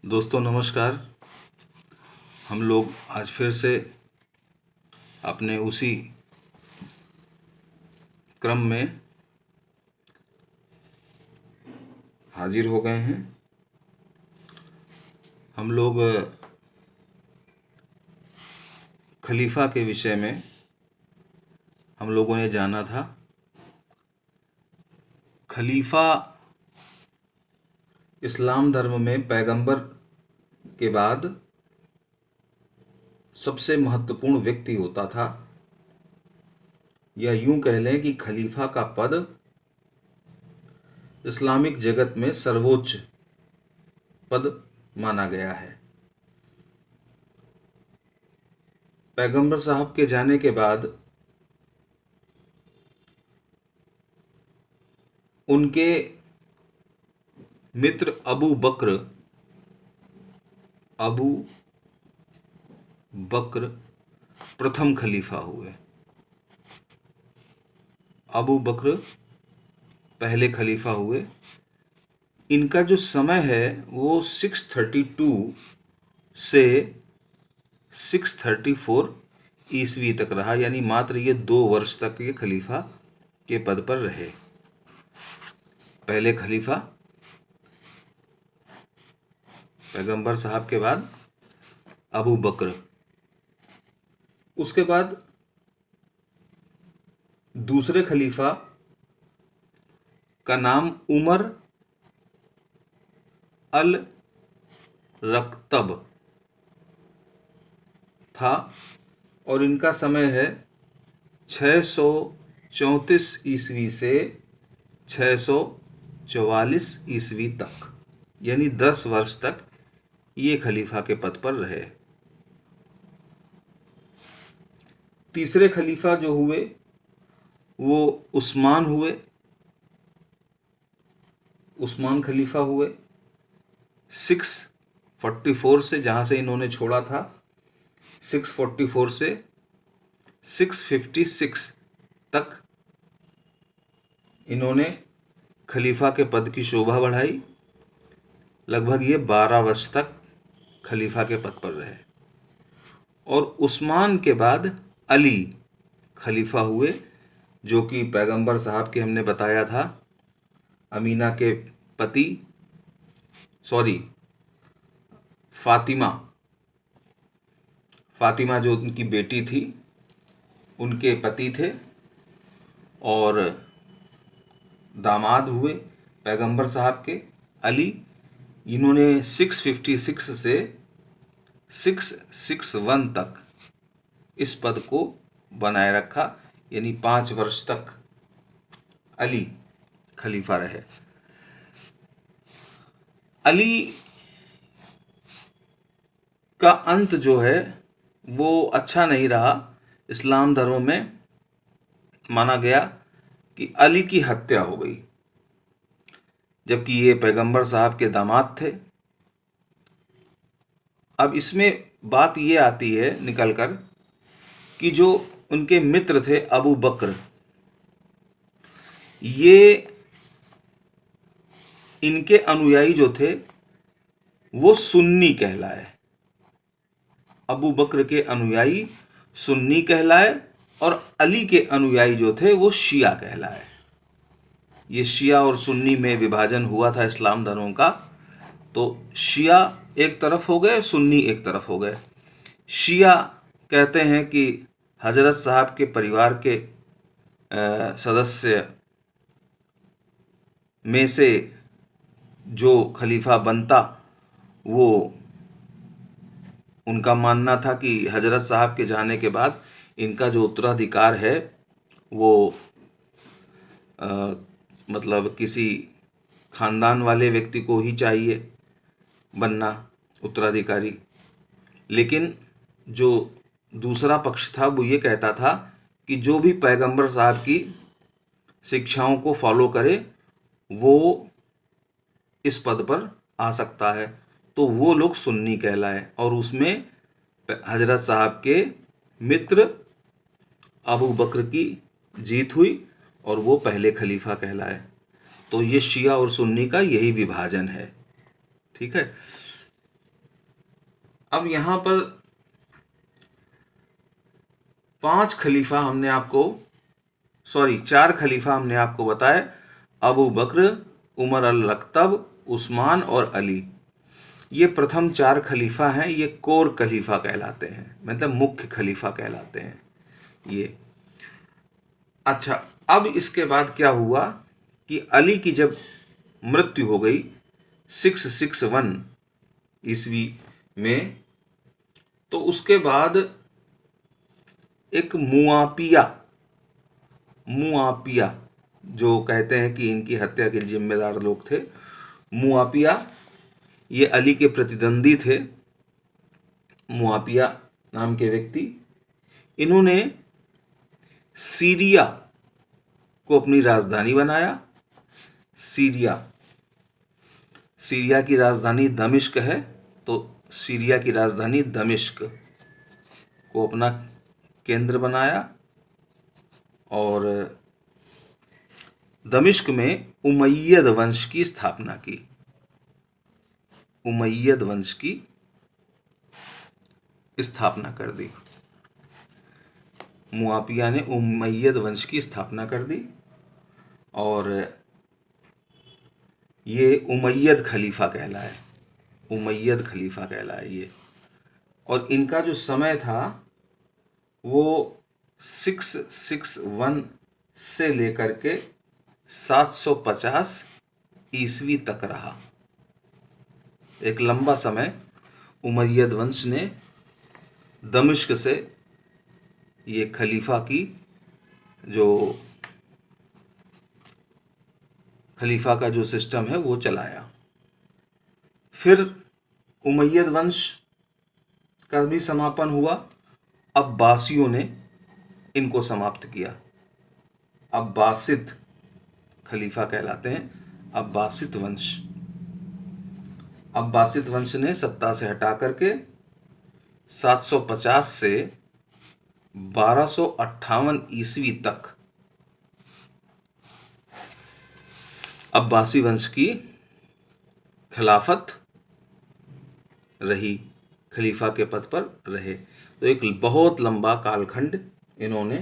दोस्तों नमस्कार। हम लोग आज फिर से अपने उसी क्रम में हाजिर हो गए हैं। हम लोग खलीफा के विषय में हम लोगों ने जाना था। खलीफा इस्लाम धर्म में पैगंबर के बाद सबसे महत्वपूर्ण व्यक्ति होता था, या यूं कह लें कि खलीफा का पद इस्लामिक जगत में सर्वोच्च पद माना गया है। पैगंबर साहब के जाने के बाद उनके मित्र अबू बकर प्रथम खलीफा हुए। अबू बकर पहले खलीफा हुए। इनका जो समय है वो 632 से 634 ईस्वी तक रहा, यानी मात्र ये 2 वर्ष तक ये खलीफा के पद पर रहे। पहले खलीफा पैगंबर साहब के बाद अबू बकर, उसके बाद दूसरे खलीफा का नाम उमर अल रक्तब था और इनका समय है 634 ईस्वी से 644 ईस्वी तक, यानी 10 वर्ष तक ये खलीफा के पद पर रहे। तीसरे खलीफा जो हुए वो उस्मान हुए। उस्मान खलीफा हुए 644 से, जहाँ से इन्होंने छोड़ा था, 644 से 656 तक इन्होंने खलीफा के पद की शोभा बढ़ाई। लगभग ये 12 वर्ष तक खलीफा के पद पर रहे। और उस्मान के बाद अली खलीफा हुए, जो कि पैगंबर साहब के हमने बताया था अमीना के पति, फातिमा जो उनकी बेटी थी, उनके पति थे और दामाद हुए पैगंबर साहब के अली। इन्होंने 656 से 661 तक इस पद को बनाए रखा, यानी 5 वर्ष तक अली खलीफा रहे। अली का अंत जो है वो अच्छा नहीं रहा। इस्लाम धर्म में माना गया कि अली की हत्या हो गई, जबकि ये पैगंबर साहब के दामाद थे। अब इसमें बात ये आती है निकलकर कि जो उनके मित्र थे अबू बकर, ये इनके अनुयायी जो थे वो सुन्नी कहलाए। अबू बकर के अनुयायी सुन्नी कहलाए और अली के अनुयायी जो थे वो शिया कहलाए। ये शिया और सुन्नी में विभाजन हुआ था इस्लाम धर्म का। तो शिया एक तरफ हो गए, सुन्नी एक तरफ हो गए। शिया कहते हैं कि हजरत साहब के परिवार के सदस्य में से जो खलीफा बनता, वो उनका मानना था कि हजरत साहब के जाने के बाद इनका जो उत्तराधिकार है वो मतलब किसी खानदान वाले व्यक्ति को ही चाहिए बनना उत्तराधिकारी। लेकिन जो दूसरा पक्ष था वो ये कहता था कि जो भी पैगंबर साहब की शिक्षाओं को फॉलो करे वो इस पद पर आ सकता है। तो वो लोग सुन्नी कहलाए और उसमें हजरत साहब के मित्र अबू बकर की जीत हुई और वो पहले खलीफा कहलाए। तो ये शिया और सुन्नी का यही विभाजन है। ठीक है। अब यहाँ पर 4 खलीफा हमने आपको बताए, अबू बकर, उमर अल-रख्तब, उस्मान और अली। ये प्रथम 4 खलीफा हैं, ये कोर खलीफा कहलाते हैं, मतलब मुख्य खलीफा कहलाते हैं ये। अच्छा, अब इसके बाद क्या हुआ कि अली की जब मृत्यु हो गई 661 ईस्वी में, तो उसके बाद एक मुआपिया जो कहते हैं कि इनकी हत्या के जिम्मेदार लोग थे, मुआपिया, ये अली के प्रतिद्वंदी थे। मुआपिया नाम के व्यक्ति, इन्होंने सीरिया को अपनी राजधानी बनाया। सीरिया की राजधानी दमिश्क है, तो सीरिया की राजधानी दमिश्क को अपना केंद्र बनाया और दमिश्क में उमय्यद वंश की स्थापना की। उमय्यद वंश की स्थापना कर दी। मुआविया ने उमय्यद वंश की स्थापना कर दी और ये उमय्यद खलीफा कहलाए। उमय्यद खलीफा कहलाए ये। और इनका जो समय था वो 661 से लेकर के 750 ईस्वी तक रहा। एक लंबा समय उमय्यद वंश ने दमिश्क से ये खलीफा का जो सिस्टम है वो चलाया। फिर उमय्यद वंश का भी समापन हुआ। अब्बासियों ने इनको समाप्त किया। अब्बासिद खलीफा कहलाते हैं अब्बासिद वंश। अब्बासिद वंश ने सत्ता से हटा करके 750 से 1258 ईस्वी तक अब्बासी वंश की खिलाफत रही, खलीफा के पद पर रहे। तो एक बहुत लंबा कालखंड इन्होंने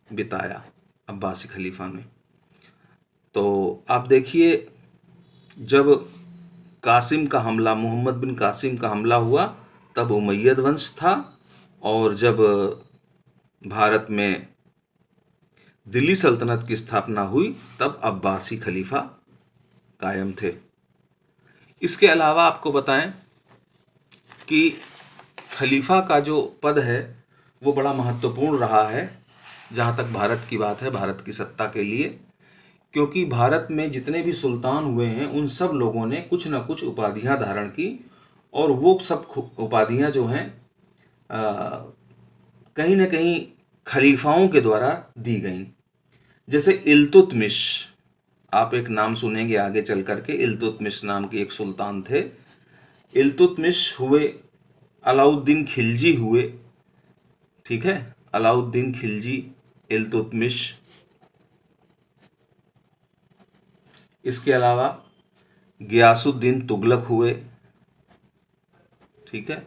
बिताया अब्बासी खलीफा ने। तो आप देखिए, जब कासिम का हमला, मोहम्मद बिन कासिम का हमला हुआ, तब उमय्यद वंश था, और जब भारत में दिल्ली सल्तनत की स्थापना हुई तब अब्बासी खलीफा कायम थे। इसके अलावा आपको बताएं कि खलीफा का जो पद है वो बड़ा महत्वपूर्ण रहा है जहाँ तक भारत की बात है, भारत की सत्ता के लिए। क्योंकि भारत में जितने भी सुल्तान हुए हैं उन सब लोगों ने कुछ न कुछ उपाधियाँ धारण की, और वो सब उपाधियाँ जो हैं कहीं न कहीं खलीफाओं के द्वारा दी गईं। जैसे इल्तुतमिश, आप एक नाम सुनेंगे आगे चल करके, इल्तुतमिश नाम के एक सुल्तान थे। इल्तुतमिश हुए, अलाउद्दीन खिलजी हुए, ठीक है, अलाउद्दीन खिलजी, इल्तुतमिश। इसके अलावा गियासुद्दीन तुगलक हुए, ठीक है,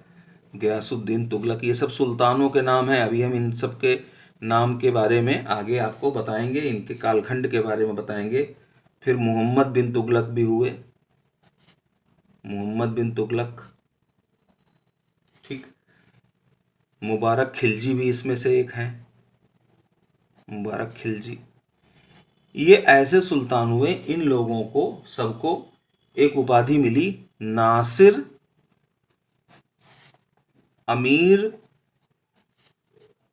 गियासुद्दीन तुगलक। ये सब सुल्तानों के नाम हैं। अभी हम इन सब के नाम के बारे में आगे आपको बताएंगे, इनके कालखंड के बारे में बताएंगे। फिर मोहम्मद बिन तुगलक भी हुए, मोहम्मद बिन तुगलक, ठीक। मुबारक खिलजी भी इसमें से एक हैं, मुबारक खिलजी। ये ऐसे सुल्तान हुए, इन लोगों को सबको एक उपाधि मिली, नासिर अमीर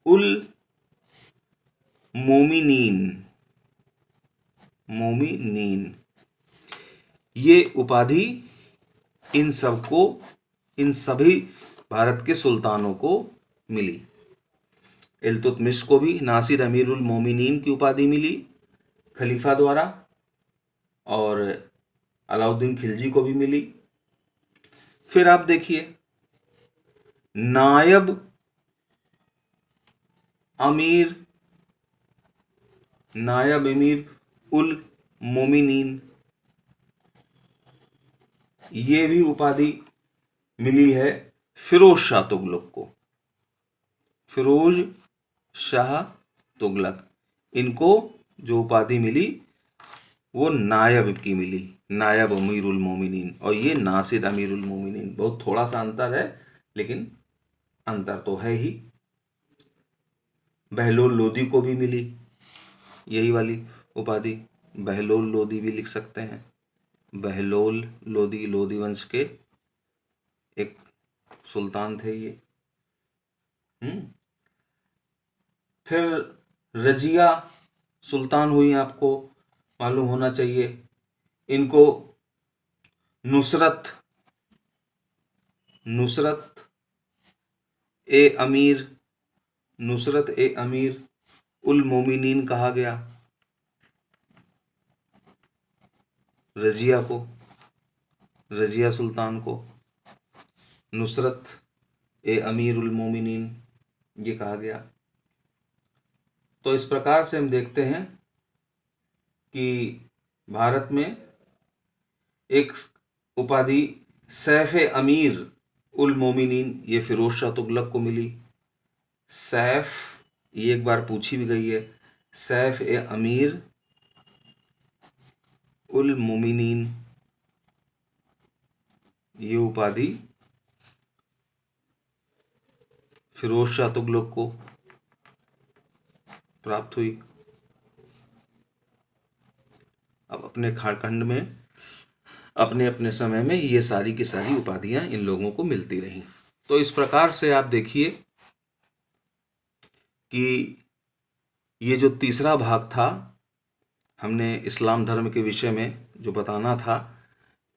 उल मोमिनीन। ये उपाधि इन सभी भारत के सुल्तानों को मिली। इल्तुतमिश को भी नासिर अमीर उल मोमिनीन की उपाधि मिली खलीफा द्वारा, और अलाउद्दीन खिलजी को भी मिली। फिर आप देखिए, नायब अमीर उल मोमिनीन, ये भी उपाधि मिली है फिरोज शाह तुगलक को। फिरोज शाह तुगलक, इनको जो उपाधि मिली वो नायब की मिली, नायब अमीरुल मोमिनीन, और ये नासिर अमीरुल मोमिनीन। बहुत थोड़ा सा अंतर है, लेकिन अंतर तो है ही। बहलोल लोदी को भी मिली यही वाली उपाधि, बहलोल लोदी भी लिख सकते हैं। बहलोल लोदी, लोदी वंश के एक सुल्तान थे ये। फिर रजिया सुल्तान हुई, आपको मालूम होना चाहिए। इनको नुसरत ए अमीर, नुसरत ए अमीर उल मोमिनीन कहा गया। रजिया को, रजिया सुल्तान को नुसरत ए अमीर उल मोमिनीन ये कहा गया। तो इस प्रकार से हम देखते हैं कि भारत में एक उपाधि सैफ ए अमीर उल मोमिनीन ये फिरोज शाह तुगलक को मिली। सैफ, ये एक बार पूछी भी गई है, सैफ ए अमीर उल मोमिनीन ये उपाधि फिरोज शाह तुगलक को प्राप्त हुई। अब अपने खारखंड में अपने अपने समय में ये सारी की सारी उपाधियां इन लोगों को मिलती रहीं। तो इस प्रकार से आप देखिए कि ये जो तीसरा भाग था, हमने इस्लाम धर्म के विषय में जो बताना था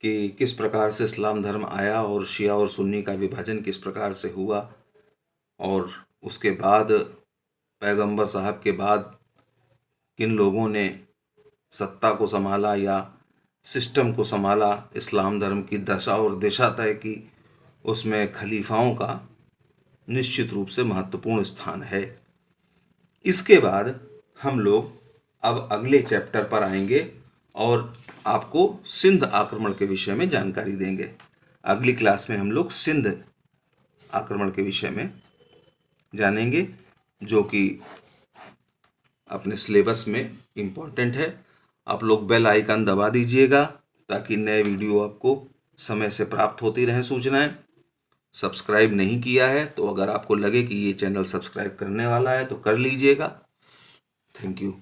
कि किस प्रकार से इस्लाम धर्म आया और शिया और सुन्नी का विभाजन किस प्रकार से हुआ, और उसके बाद पैगंबर साहब के बाद किन लोगों ने सत्ता को संभाला या सिस्टम को संभाला, इस्लाम धर्म की दशा और दिशा तय की, उसमें खलीफाओं का निश्चित रूप से महत्वपूर्ण स्थान है। इसके बाद हम लोग अब अगले चैप्टर पर आएंगे और आपको सिंध आक्रमण के विषय में जानकारी देंगे। अगली क्लास में हम लोग सिंध आक्रमण के विषय में जानेंगे, जो कि अपने सिलेबस में इम्पोर्टेंट है। आप लोग बेल आइकन दबा दीजिएगा ताकि नए वीडियो आपको समय से प्राप्त होती रहें सूचनाएं। सब्सक्राइब नहीं किया है तो अगर आपको लगे कि ये चैनल सब्सक्राइब करने वाला है तो कर लीजिएगा। Thank you.